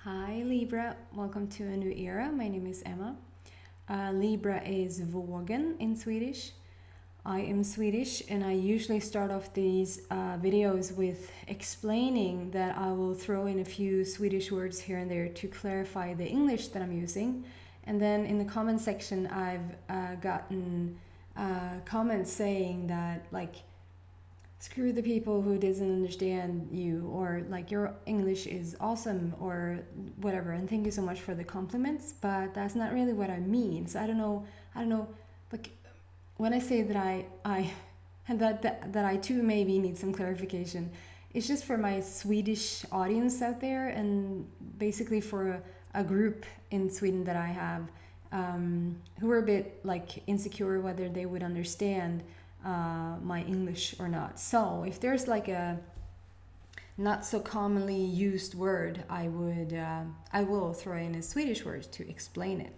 Hi Libra, welcome to a new era. My name is Emma. Libra is Vågen in Swedish. I am Swedish and I usually start off these videos with explaining that I will throw in a few Swedish words here and there to clarify the English that I'm using. And then in the comment section I've gotten comments saying that like, screw the people who doesn't understand you, or like your English is awesome or whatever, and thank you so much for the compliments, but that's not really what I mean. So I don't know like when I say that I and that I too maybe need some clarification, it's just for my Swedish audience out there, and basically for a group in Sweden that I have who are a bit like insecure whether they would understand my English or not. So if there's like a not so commonly used word, I will throw in a Swedish word to explain it.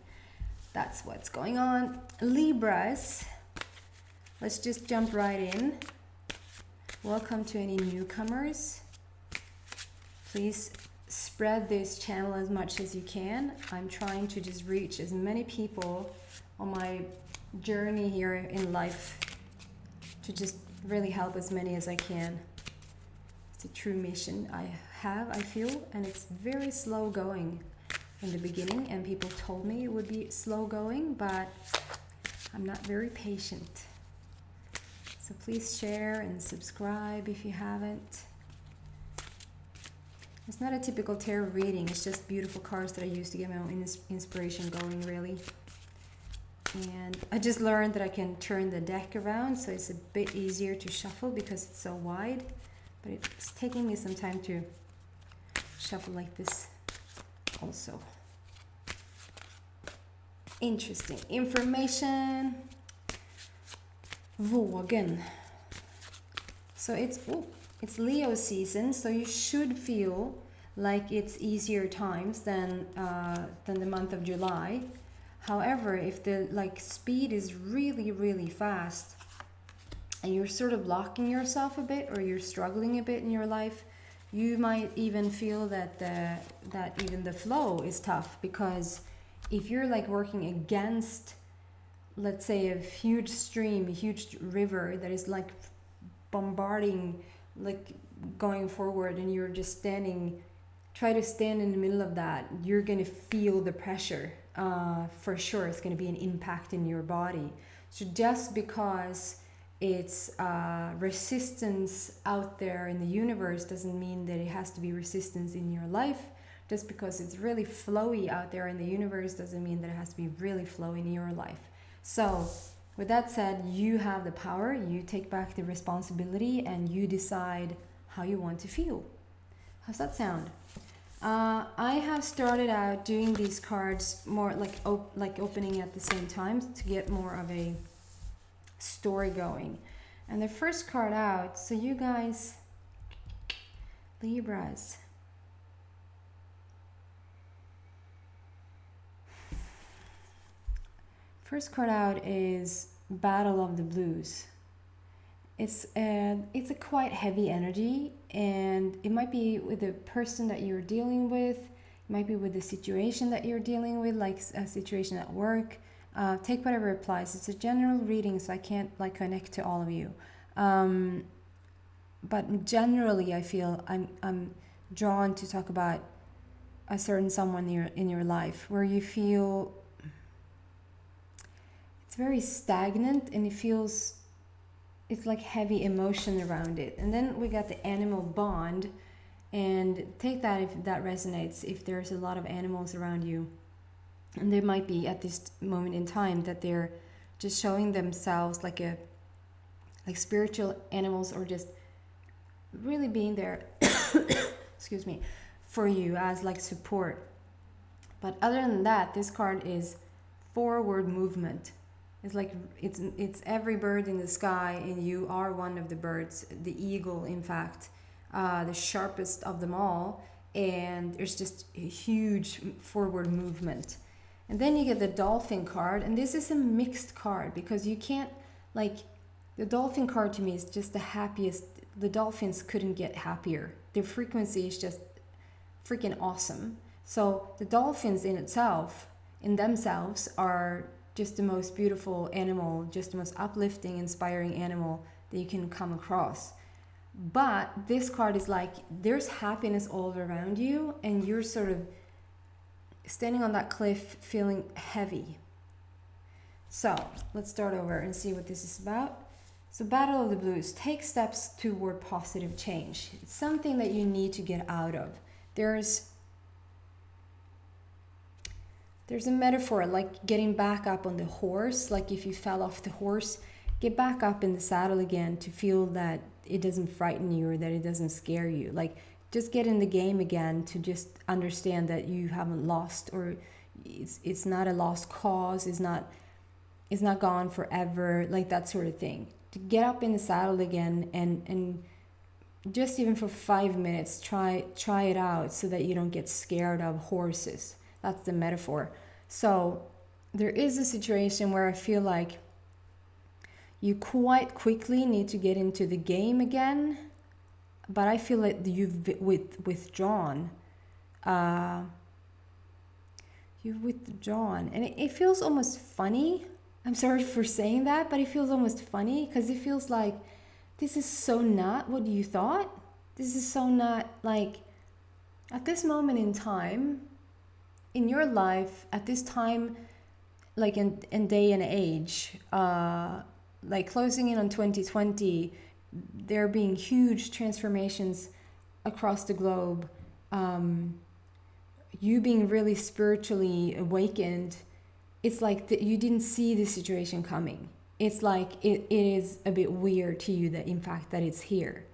That's what's going on. Libras, let's just jump right in. Welcome to any newcomers. Please spread this channel as much as you can. I'm trying to just reach as many people on my journey here in life, to just really help as many as I can. It's a true mission I feel, and it's very slow going in the beginning, and people told me it would be slow going, but I'm not very patient. So please share and subscribe if you haven't. It's not a typical tarot reading, it's just beautiful cards that I use to get my own inspiration going, really. And I just learned that I can turn the deck around, so it's a bit easier to shuffle because it's so wide, but it's taking me some time to shuffle like this also. Interesting information. Vågen. So it's Leo season, so you should feel like it's easier times than the month of July. However, if the speed is really, really fast and you're sort of blocking yourself a bit, or you're struggling a bit in your life, you might even feel that even the flow is tough, because if you're like working against, let's say, a huge stream, a huge river that is like bombarding, like going forward, and you're just try to stand in the middle of that, you're going to feel the pressure. For sure, it's going to be an impact in your body. So just because it's resistance out there in the universe doesn't mean that it has to be resistance in your life. Just because it's really flowy out there in the universe doesn't mean that it has to be really flowy in your life. So with that said, you have the power, you take back the responsibility, and you decide how you want to feel. How's that sound? I have started out doing these cards more like opening at the same time to get more of a story going. And the first card out, so you guys, Libras. First card out is Battle of the Blues. It's a quite heavy energy, and it might be with the person that you're dealing with, it might be with the situation that you're dealing with, like a situation at work. Take whatever applies. It's a general reading, so I can't connect to all of you. But generally, I feel I'm drawn to talk about a certain someone in your life where you feel it's very stagnant, and it's like heavy emotion around it. And then we got the animal bond, and take that if that resonates, if there's a lot of animals around you. And there might be at this moment in time that they're just showing themselves like spiritual animals, or just really being there excuse me, for you as like support. But other than that, this card is forward movement. It's like it's every bird in the sky, and you are one of the birds, the eagle, in fact, the sharpest of them all. And there's just a huge forward movement. And then you get the dolphin card, and this is a mixed card, because you can't the dolphin card to me is just the happiest. The dolphins couldn't get happier. Their frequency is just freaking awesome. So the dolphins in themselves are just the most beautiful animal, just the most uplifting, inspiring animal that you can come across. But this card is like, there's happiness all around you, and you're sort of standing on that cliff feeling heavy. So let's start over and see what this is about. So Battle of the Blues, take steps toward positive change. It's something that you need to get out of. There's a metaphor like getting back up on the horse. Like if you fell off the horse, get back up in the saddle again to feel that it doesn't frighten you or that it doesn't scare you. Like just get in the game again to just understand that you haven't lost, or it's not a lost cause, it's not gone forever, like that sort of thing. To get up in the saddle again and just even for 5 minutes try it out so that you don't get scared of horses. That's the metaphor. So there is a situation where I feel like you quite quickly need to get into the game again, but I feel like you've withdrawn. You've withdrawn, and it feels almost funny. I'm sorry for saying that, but it feels almost funny because it feels like this is so not what you thought. This is so not like at this moment in time in your life, at this time, like in day and age, like closing in on 2020, there being huge transformations across the globe, you being really spiritually awakened. It's like you didn't see the situation coming. It's like it is a bit weird to you that in fact that it's here.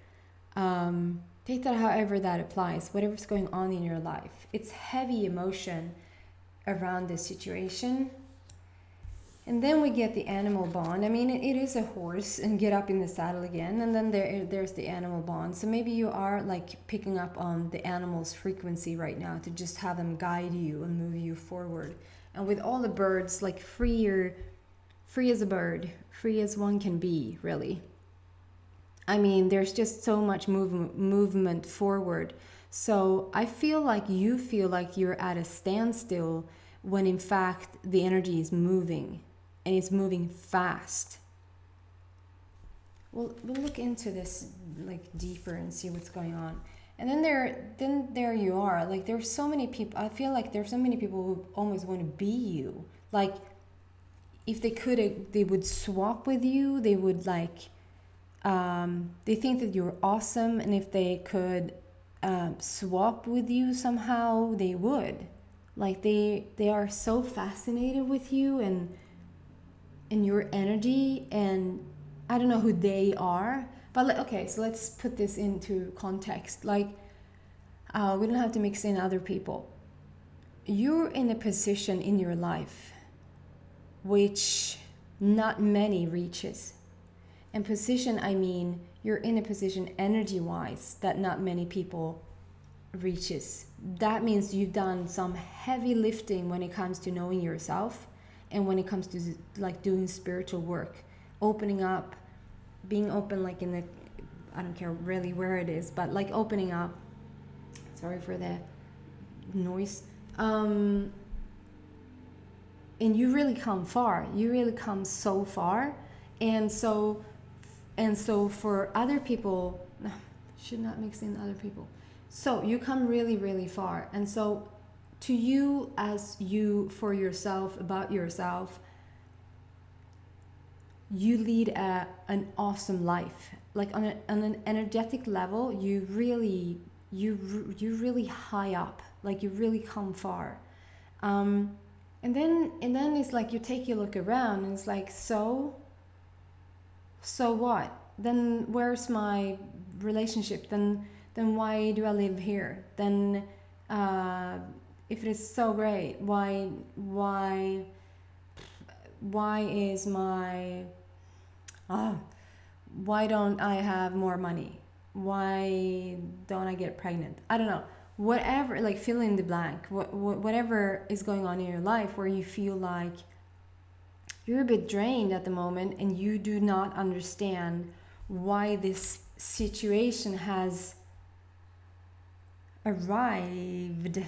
Take that however that applies, whatever's going on in your life. It's heavy emotion around this situation. And then we get the animal bond. I mean, it is a horse, and get up in the saddle again. And then there's the animal bond. So maybe you are like picking up on the animal's frequency right now to just have them guide you and move you forward. And with all the birds, like free as a bird, free as one can be, really. I mean, there's just so much movement forward. So I feel like you feel like you're at a standstill when in fact the energy is moving, and it's moving fast. We'll look into this like deeper and see what's going on. And then there you are. Like there's so many people. I feel like there's so many people who almost want to be you. Like if they could, they would swap with you. They would like. They think that you're awesome, and if they could swap with you somehow, they would. Like they are so fascinated with you and your energy, and I don't know who they are, but okay, so let's put this into context. Like we don't have to mix in other people. You're in a position in your life which not many reaches. And position, I mean you're in a position energy-wise that not many people reaches. That means you've done some heavy lifting when it comes to knowing yourself, and when it comes to like doing spiritual work, opening up, being open, like in the, I don't care really where it is, but like opening up. Sorry for the noise. And you really come far. You really come so far, and so for other people, should not mix in other people. So you come really, really far. And so to you, as you, for yourself, about yourself, you lead an awesome life. Like on an energetic level, you really high up. Like you really come far. And then it's like you take a look around, and it's like, so what? Then where's my relationship? Then why do I live here? Then if it is so great, why is my why don't I have more money? Why don't I get pregnant? I don't know. Whatever, like fill in the blank. Whatever is going on in your life where you feel like you're a bit drained at the moment, and you do not understand why this situation has arrived.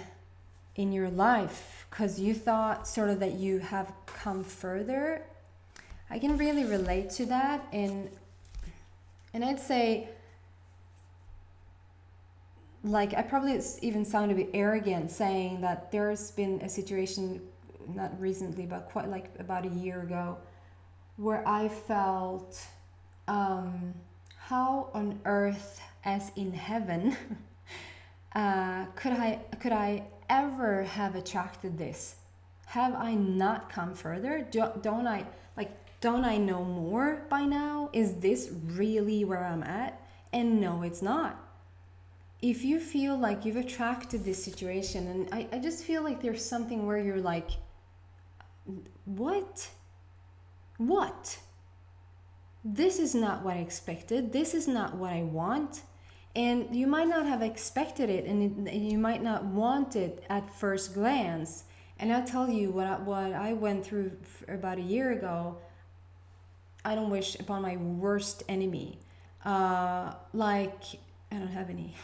in your life because you thought sort of that you have come further. I can really relate to that, and I'd say, like, I probably even sound a bit arrogant saying that there's been a situation, not recently, but quite like about a year ago, where I felt, how on earth, as in heaven, could I ever have attracted this? Have I not come further? Don't I know more by now? Is this really where I'm at? And no, it's not. If you feel like you've attracted this situation, and I just feel like there's something where you're like, what? This is not what I expected. This is not what I want. And you might not have expected it, and you might not want it at first glance. And I'll tell you what I went through about a year ago. I don't wish upon my worst enemy. Like, I don't have any.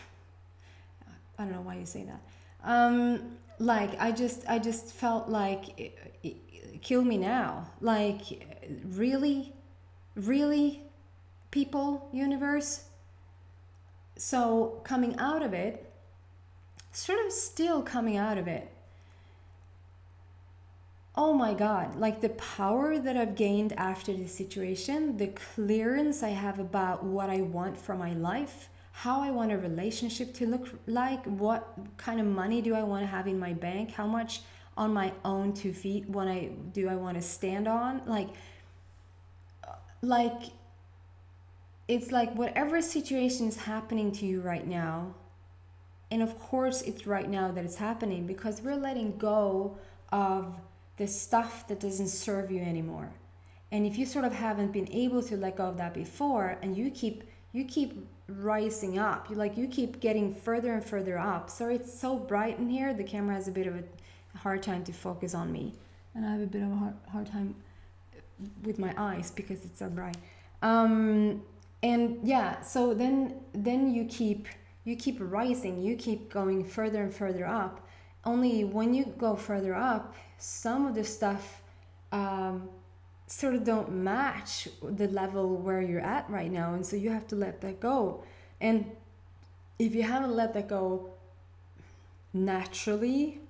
I don't know why you say that. Like, I just felt like, kill me now. Like, really, people, universe. So coming out of it, sort of still coming out of it. Oh my God, like the power that I've gained after this situation, the clearance I have about what I want for my life, how I want a relationship to look like, what kind of money do I want to have in my bank, how much on my own 2 feet do I want to stand on, like it's like whatever situation is happening to you right now, and of course it's right now that it's happening because we're letting go of the stuff that doesn't serve you anymore. And if you sort of haven't been able to let go of that before, and you keep rising up, you keep getting further and further up. Sorry, it's so bright in here, the camera has a bit of a hard time to focus on me, and I have a bit of a hard time with my eyes because it's so bright. And yeah, so then you keep rising, you keep going further and further up. Only when you go further up, some of the stuff sort of don't match the level where you're at right now, and so you have to let that go. And if you haven't let that go naturally,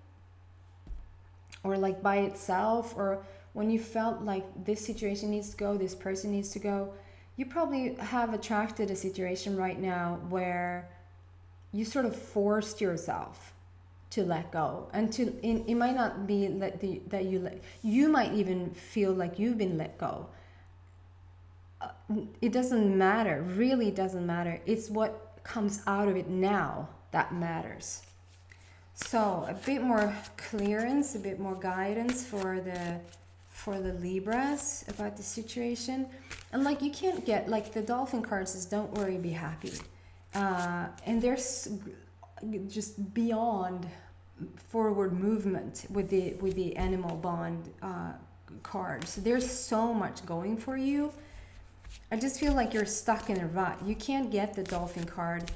or like by itself, or when you felt like this situation needs to go, this person needs to go, you probably have attracted a situation right now where you sort of forced yourself to let go, and it might not be you might even feel like you've been let go. It doesn't matter, really doesn't matter. It's what comes out of it now that matters. So a bit more clearance, a bit more guidance for the Libras about the situation. And like, you can't get, like, the dolphin card says, don't worry, be happy. And there's just beyond forward movement with the animal bond card. So there's so much going for you. I just feel like you're stuck in a rut. You can't get the dolphin card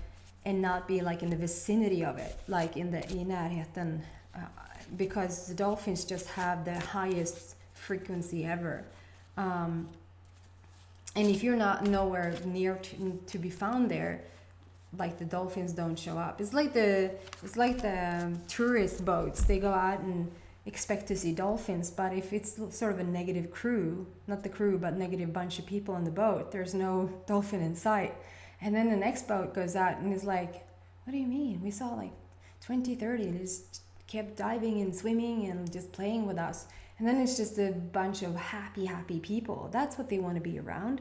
and not be like in the vicinity of it, like in närheten, because the dolphins just have the highest frequency ever. And if you're not nowhere near to be found there, like, the dolphins don't show up. It's like the tourist boats. They go out and expect to see dolphins, but if it's sort of a negative crew, not the crew, but negative bunch of people on the boat, there's no dolphin in sight. And then the next boat goes out and is like, what do you mean? We saw like 20, 30, and just kept diving and swimming and just playing with us. And then it's just a bunch of happy people. That's what they want to be around.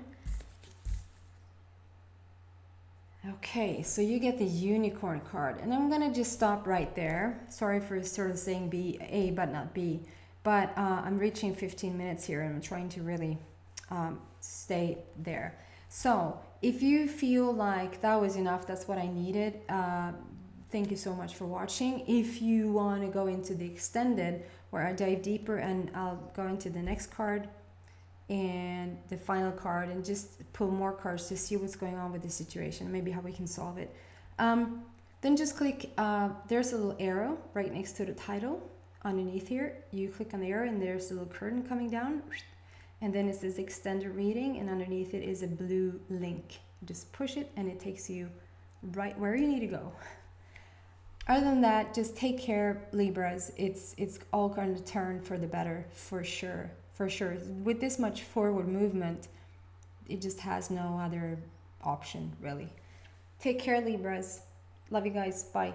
Okay, so you get the unicorn card, and I'm gonna just stop right there. Sorry for sort of saying A but not B, but I'm reaching 15 minutes here, and I'm trying to really stay there. So if you feel like that was enough, that's what I needed, thank you so much for watching. If you want to go into the extended, where I dive deeper and I'll go into the next card and the final card, and just pull more cards to see what's going on with the situation, maybe how we can solve it. Then just click, there's a little arrow right next to the title. Underneath here, you click on the arrow and there's a little curtain coming down. And then it says extended reading, and underneath it is a blue link. Just push it and it takes you right where you need to go. Other than that, just take care, Libras. It's all going to turn for the better, for sure. For sure. With this much forward movement, it just has no other option, really. Take care, Libras. Love you guys. Bye.